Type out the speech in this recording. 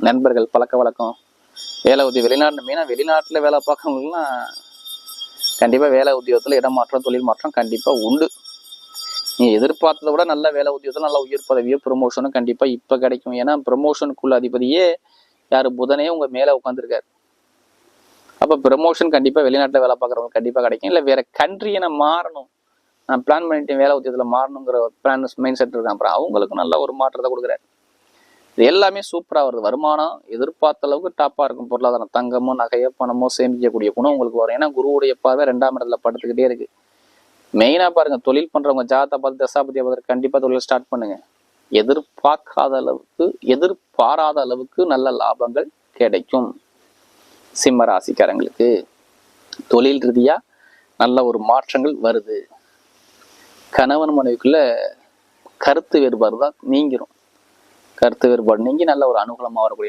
நண்பர்கள், பழக்க வழக்கம், வேலை உத்தியோகம், வெளிநாட்டு மெயினாக வெளிநாட்டில் வேலை பார்க்கறவங்களுக்குலாம் கண்டிப்பாக வேலை உத்தியோகத்தில் இடமாற்றம், தொழில் மாற்றம் கண்டிப்பாக உண்டு. நீங்கள் எதிர்பார்த்ததை விட நல்ல வேலை உத்தியோகத்தில் நல்ல உயர் பதவியோ ப்ரொமோஷனும் கண்டிப்பாக இப்போ கிடைக்கும். ஏன்னா ப்ரொமோஷனுக்குள்ள அதிபதியே யார்? புதனே உங்கள் மேலே உட்காந்துருக்காரு. அப்போ ப்ரமோஷன் கண்டிப்பாக வெளிநாட்டில் வேலை பார்க்குறவங்க கண்டிப்பாக கிடைக்கும். இல்லை வேற கண்ட்ரியை நான் மாறணும், நான் பிளான் பண்ணிட்டேன் வேலை உத்தியத்தில் மாறணுங்கிற பிளான் மைண்ட் செட் இருக்கேன், அப்புறம் அவங்களுக்கும் நல்ல ஒரு மாற்றத்தை கொடுக்குறாரு. இது எல்லாமே சூப்பராக வருது. வருமானம் எதிர்பார்த்த அளவுக்கு டாப்பாக இருக்கும். பொருளாதாரம், தங்கமோ நகையோ பணமோ சேமிக்கக்கூடிய குணம் உங்களுக்கு வரும். ஏன்னா குருவுடைய பார்வை 2ஆம் இடத்துல படுத்துக்கிட்டே இருக்கு. மெயினாக பாருங்க, தொழில் பண்ணுறவங்க ஜாதகத்தை பார்த்து தசாபதியை பார்த்து கண்டிப்பாக தொழில் ஸ்டார்ட் பண்ணுங்க. எதிர்பாராத அளவுக்கு நல்ல லாபங்கள் கிடைக்கும். சிம்ம ராசிக்காரங்களுக்கு தொழில் ரீதியா நல்ல ஒரு மாற்றங்கள் வருது. கணவன் மனைவிக்குள்ள கருத்து வேறுபாடு தான் நீங்கிரும். கருத்து வேறுபாடு நீங்கி நல்ல ஒரு அனுகூலமாக வரக்கூடிய